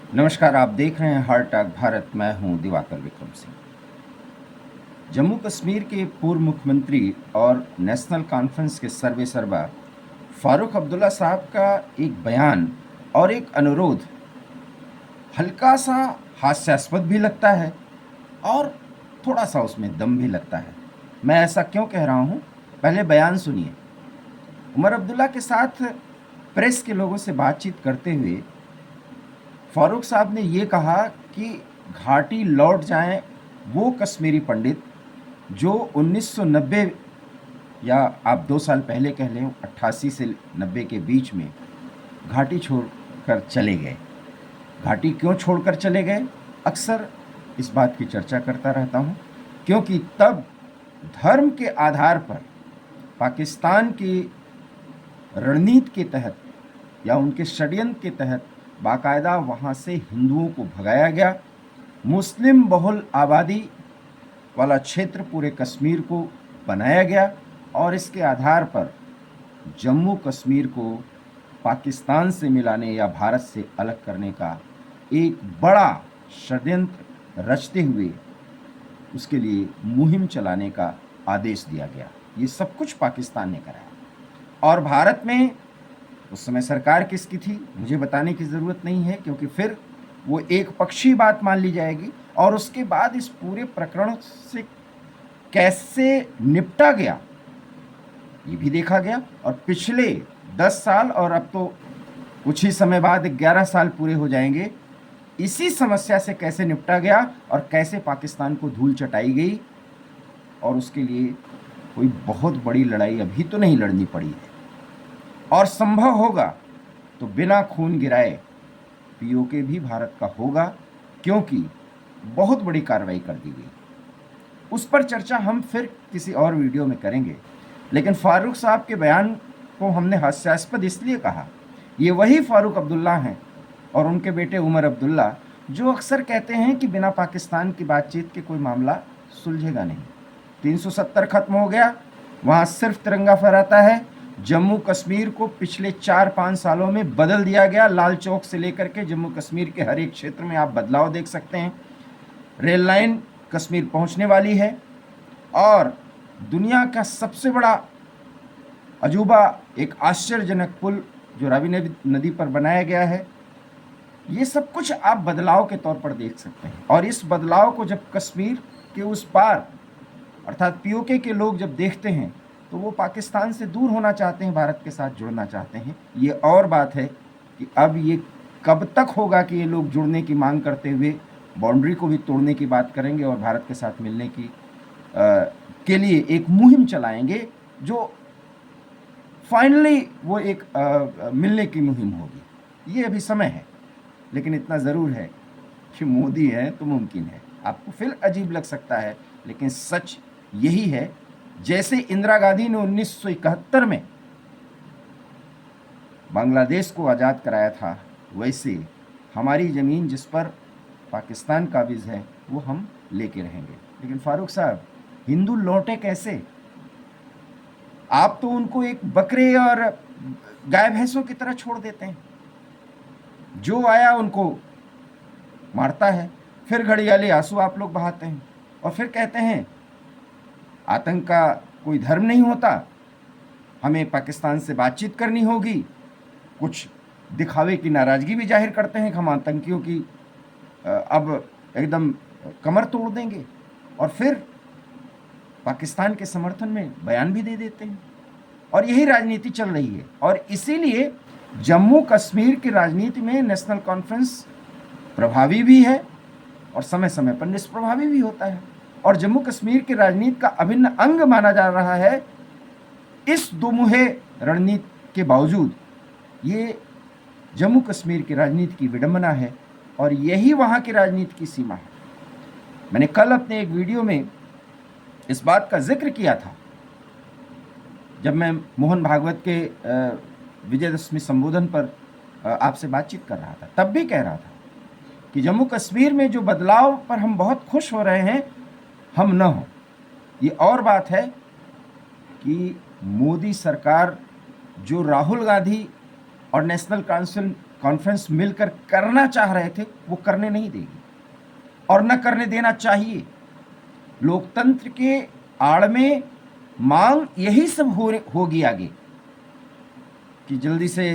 नमस्कार, आप देख रहे हैं हार्ट टॉक भारत। मैं हूं दिवाकर विक्रम सिंह। जम्मू कश्मीर के पूर्व मुख्यमंत्री और नेशनल कॉन्फ्रेंस के सर्वेसर्वा फारूक अब्दुल्ला साहब का एक बयान और एक अनुरोध हल्का सा हास्यास्पद भी लगता है और थोड़ा सा उसमें दम भी लगता है। मैं ऐसा क्यों कह रहा हूं, पहले बयान सुनिए। उमर अब्दुल्ला के साथ प्रेस के लोगों से बातचीत करते हुए फारूक साहब ने ये कहा कि घाटी लौट जाएं वो कश्मीरी पंडित जो 1990 या आप 2 साल पहले कह लें 88 से 90 के बीच में घाटी छोड़कर चले गए। घाटी क्यों छोड़कर चले गए, अक्सर इस बात की चर्चा करता रहता हूँ, क्योंकि तब धर्म के आधार पर पाकिस्तान की रणनीति के तहत या उनके षड्यंत्र के तहत बाकायदा वहाँ से हिंदुओं को भगाया गया। मुस्लिम बहुल आबादी वाला क्षेत्र पूरे कश्मीर को बनाया गया और इसके आधार पर जम्मू कश्मीर को पाकिस्तान से मिलाने या भारत से अलग करने का एक बड़ा षड्यंत्र रचते हुए उसके लिए मुहिम चलाने का आदेश दिया गया। ये सब कुछ पाकिस्तान ने कराया और भारत में उस समय सरकार किसकी थी मुझे बताने की ज़रूरत नहीं है, क्योंकि फिर वो एक पक्षी बात मान ली जाएगी। और उसके बाद इस पूरे प्रकरण से कैसे निपटा गया ये भी देखा गया। और पिछले 10 साल और अब तो कुछ ही समय बाद 11 साल पूरे हो जाएंगे, इसी समस्या से कैसे निपटा गया और कैसे पाकिस्तान को धूल चटाई गई। और उसके लिए कोई बहुत बड़ी लड़ाई अभी तो नहीं लड़नी पड़ी है और संभव होगा तो बिना खून गिराए पीओके भी भारत का होगा, क्योंकि बहुत बड़ी कार्रवाई कर दी गई। उस पर चर्चा हम फिर किसी और वीडियो में करेंगे। लेकिन फारूक साहब के बयान को हमने हास्यास्पद इसलिए कहा, ये वही फारूक अब्दुल्ला हैं और उनके बेटे उमर अब्दुल्ला जो अक्सर कहते हैं कि बिना पाकिस्तान की बातचीत के कोई मामला सुलझेगा नहीं। 370 खत्म हो गया, वहाँ सिर्फ तिरंगा फहराता है। जम्मू कश्मीर को पिछले 4-5 सालों में बदल दिया गया। लाल चौक से लेकर के जम्मू कश्मीर के हर एक क्षेत्र में आप बदलाव देख सकते हैं। रेल लाइन कश्मीर पहुंचने वाली है और दुनिया का सबसे बड़ा अजूबा एक आश्चर्यजनक पुल जो रावी नदी पर बनाया गया है, ये सब कुछ आप बदलाव के तौर पर देख सकते हैं। और इस बदलाव को जब कश्मीर के उस पार अर्थात पीओके के लोग जब देखते हैं तो वो पाकिस्तान से दूर होना चाहते हैं, भारत के साथ जुड़ना चाहते हैं। ये और बात है कि अब ये कब तक होगा कि ये लोग जुड़ने की मांग करते हुए बाउंड्री को भी तोड़ने की बात करेंगे और भारत के साथ मिलने की के लिए एक मुहिम चलाएंगे जो फाइनली वो एक मिलने की मुहिम होगी। ये अभी समय है, लेकिन इतना ज़रूर है कि मोदी है तो मुमकिन है। आपको फिर अजीब लग सकता है, लेकिन सच यही है। जैसे इंदिरा गांधी ने 1971 में बांग्लादेश को आज़ाद कराया था, वैसे हमारी ज़मीन जिस पर पाकिस्तान काबिज है वो हम लेके रहेंगे। लेकिन फारूक साहब, हिंदू लौटे कैसे? आप तो उनको एक बकरे और गाय भैंसों की तरह छोड़ देते हैं। जो आया उनको मारता है, फिर घड़ियाले आंसू आप लोग बहाते हैं और फिर कहते हैं आतंक का कोई धर्म नहीं होता, हमें पाकिस्तान से बातचीत करनी होगी। कुछ दिखावे की नाराज़गी भी जाहिर करते हैं कि हम आतंकियों की अब एकदम कमर तोड़ देंगे, और फिर पाकिस्तान के समर्थन में बयान भी दे देते हैं। और यही राजनीति चल रही है। और इसीलिए जम्मू कश्मीर की राजनीति में नेशनल कॉन्फ्रेंस प्रभावी भी है और समय समय पर निष्प्रभावी भी होता है। और जम्मू कश्मीर की राजनीति का अभिन्न अंग माना जा रहा है। इस दुमुहे रणनीति के बावजूद ये जम्मू कश्मीर की राजनीति की विडंबना है और यही वहाँ की राजनीति की सीमा है। मैंने कल अपने एक वीडियो में इस बात का जिक्र किया था, जब मैं मोहन भागवत के विजयदशमी संबोधन पर आपसे बातचीत कर रहा था, तब भी कह रहा था कि जम्मू कश्मीर में जो बदलाव पर हम बहुत खुश हो रहे हैं, हम न हो। ये और बात है कि मोदी सरकार जो राहुल गांधी और नेशनल काउंसिल कॉन्फ्रेंस मिलकर करना चाह रहे थे वो करने नहीं देगी और न करने देना चाहिए। लोकतंत्र के आड़ में मांग यही सब होगी आगे कि जल्दी से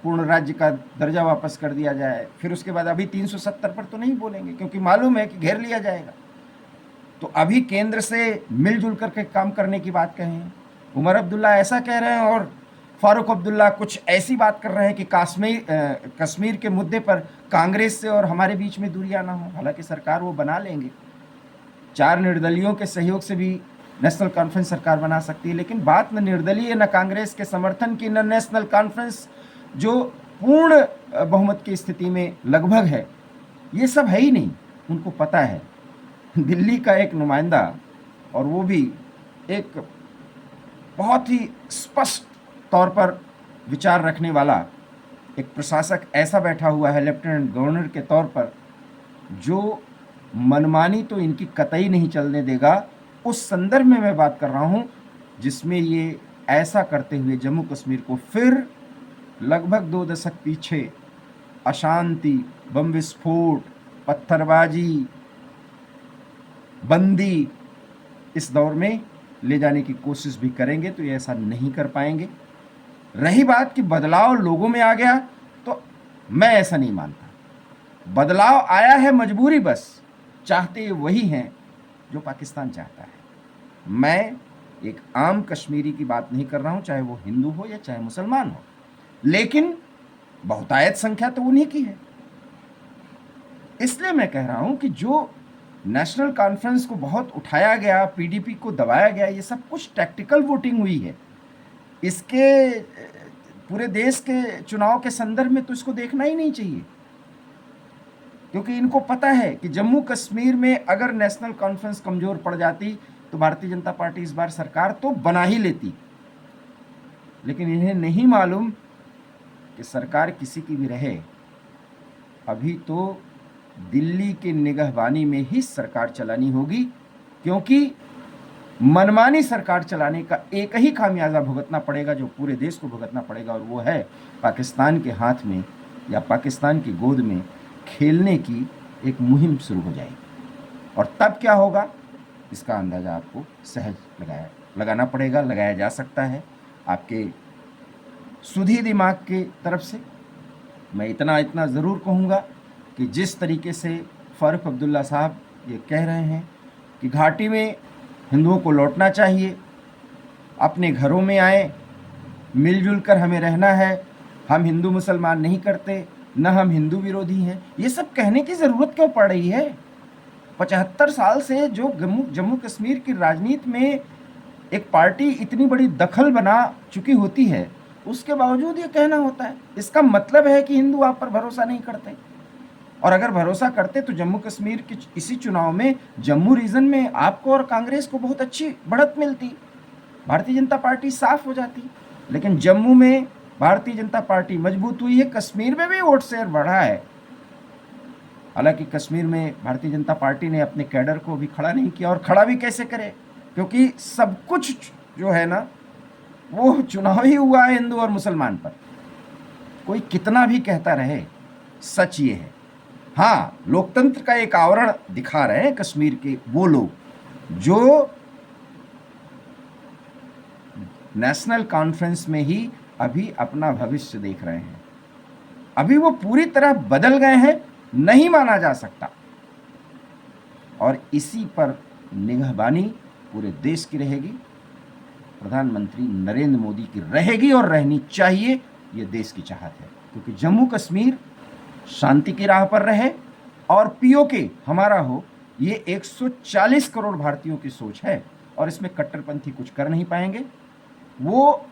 पूर्ण राज्य का दर्जा वापस कर दिया जाए। फिर उसके बाद अभी 370 पर तो नहीं बोलेंगे क्योंकि मालूम है कि घेर लिया जाएगा। तो अभी केंद्र से मिलजुल करके काम करने की बात कहे हैं। उमर अब्दुल्ला ऐसा कह रहे हैं और फारूक अब्दुल्ला कुछ ऐसी बात कर रहे हैं कि कश्मीर के मुद्दे पर कांग्रेस से और हमारे बीच में दूरियां ना हो। हालांकि सरकार वो बना लेंगे, 4 निर्दलियों के सहयोग से भी नेशनल कॉन्फ्रेंस सरकार बना सकती है। लेकिन बात न निर्दलीय न कांग्रेस के समर्थन की न नेशनल कॉन्फ्रेंस जो पूर्ण बहुमत की स्थिति में लगभग है, ये सब है ही नहीं। उनको पता है दिल्ली का एक नुमाइंदा और वो भी एक बहुत ही स्पष्ट तौर पर विचार रखने वाला एक प्रशासक ऐसा बैठा हुआ है लेफ्टिनेंट गवर्नर के तौर पर, जो मनमानी तो इनकी कतई नहीं चलने देगा। उस संदर्भ में मैं बात कर रहा हूं जिसमें ये ऐसा करते हुए जम्मू कश्मीर को फिर लगभग 2 दशक पीछे अशांति, बम विस्फोट, पत्थरबाजी, बंदी इस दौर में ले जाने की कोशिश भी करेंगे तो ये ऐसा नहीं कर पाएंगे। रही बात कि बदलाव लोगों में आ गया, तो मैं ऐसा नहीं मानता। बदलाव आया है मजबूरी, बस चाहते वही हैं जो पाकिस्तान चाहता है। मैं एक आम कश्मीरी की बात नहीं कर रहा हूं, चाहे वो हिंदू हो या चाहे मुसलमान हो, लेकिन बहुतायत संख्या तो उन्हीं की है। इसलिए मैं कह रहा हूं कि जो नेशनल कॉन्फ्रेंस को बहुत उठाया गया, पीडीपी को दबाया गया, ये सब कुछ टैक्टिकल वोटिंग हुई है। इसके पूरे देश के चुनाव के संदर्भ में तो इसको देखना ही नहीं चाहिए, क्योंकि इनको पता है कि जम्मू कश्मीर में अगर नेशनल कॉन्फ्रेंस कमजोर पड़ जाती तो भारतीय जनता पार्टी इस बार सरकार तो बना ही लेती। लेकिन इन्हें नहीं मालूम कि सरकार किसी की भी रहे, अभी तो दिल्ली के निगहबानी में ही सरकार चलानी होगी, क्योंकि मनमानी सरकार चलाने का एक ही खामियाजा भुगतना पड़ेगा जो पूरे देश को भुगतना पड़ेगा, और वो है पाकिस्तान के हाथ में या पाकिस्तान की गोद में खेलने की एक मुहिम शुरू हो जाएगी। और तब क्या होगा इसका अंदाज़ा आपको सहज लगाना पड़ेगा, लगाया जा सकता है आपके सुधी दिमाग के तरफ से। मैं इतना ज़रूर कहूँगा कि जिस तरीके से फारूक अब्दुल्ला साहब ये कह रहे हैं कि घाटी में हिंदुओं को लौटना चाहिए, अपने घरों में आए, मिलजुल कर हमें रहना है, हम हिंदू मुसलमान नहीं करते, न हम हिंदू विरोधी हैं, ये सब कहने की ज़रूरत क्यों पड़ रही है? 75 साल से जो जम्मू कश्मीर की राजनीति में एक पार्टी इतनी बड़ी दखल बना चुकी होती है, उसके बावजूद ये कहना होता है। इसका मतलब है कि हिंदू आप पर भरोसा नहीं करते, और अगर भरोसा करते तो जम्मू कश्मीर के इसी चुनाव में जम्मू रीजन में आपको और कांग्रेस को बहुत अच्छी बढ़त मिलती, भारतीय जनता पार्टी साफ हो जाती। लेकिन जम्मू में भारतीय जनता पार्टी मजबूत हुई है, कश्मीर में भी वोट शेयर बढ़ा है। हालांकि कश्मीर में भारतीय जनता पार्टी ने अपने कैडर को भी खड़ा नहीं किया, और खड़ा भी कैसे करे, क्योंकि सब कुछ जो है ना वो चुनाव ही हुआ है हिंदू और मुसलमान पर। कोई कितना भी कहता रहे, सच ये है। हाँ, लोकतंत्र का एक आवरण दिखा रहे हैं कश्मीर के वो लोग जो नेशनल कॉन्फ्रेंस में ही अभी अपना भविष्य देख रहे हैं। अभी वो पूरी तरह बदल गए हैं, नहीं माना जा सकता। और इसी पर निगहबानी पूरे देश की रहेगी, प्रधानमंत्री नरेंद्र मोदी की रहेगी और रहनी चाहिए। ये देश की चाहत है, क्योंकि जम्मू कश्मीर शांति की राह पर रहे और पीओके हमारा हो, ये 140 करोड़ भारतीयों की सोच है, और इसमें कट्टरपंथी कुछ कर नहीं पाएंगे। वो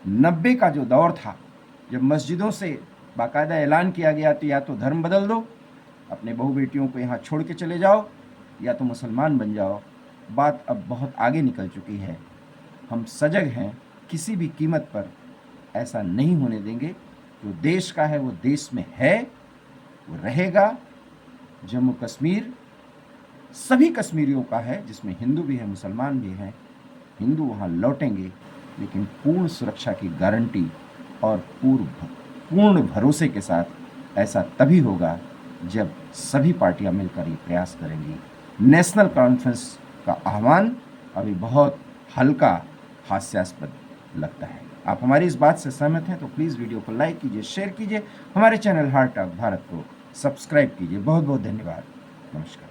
90 का जो दौर था, जब मस्जिदों से बाकायदा ऐलान किया गया तो या तो धर्म बदल दो, अपने बहू बेटियों को यहाँ छोड़ के चले जाओ, या तो मुसलमान बन जाओ, बात अब बहुत आगे निकल चुकी है। हम सजग हैं, किसी भी कीमत पर ऐसा नहीं होने देंगे। जो देश का है वो देश में है, वो रहेगा। जम्मू कश्मीर सभी कश्मीरियों का है, जिसमें हिंदू भी है, मुसलमान भी हैं। हिंदू वहाँ लौटेंगे, लेकिन पूर्ण सुरक्षा की गारंटी और पूर्ण पूर्ण भरोसे के साथ ऐसा तभी होगा जब सभी पार्टियां मिलकर ये प्रयास करेंगी। नेशनल कॉन्फ्रेंस का आह्वान अभी बहुत हल्का हास्यास्पद लगता है। आप हमारी इस बात से सहमत हैं तो प्लीज़ वीडियो को लाइक कीजिए, शेयर कीजिए, हमारे चैनल हार्ट टॉक भारत को सब्सक्राइब कीजिए। बहुत बहुत धन्यवाद। नमस्कार।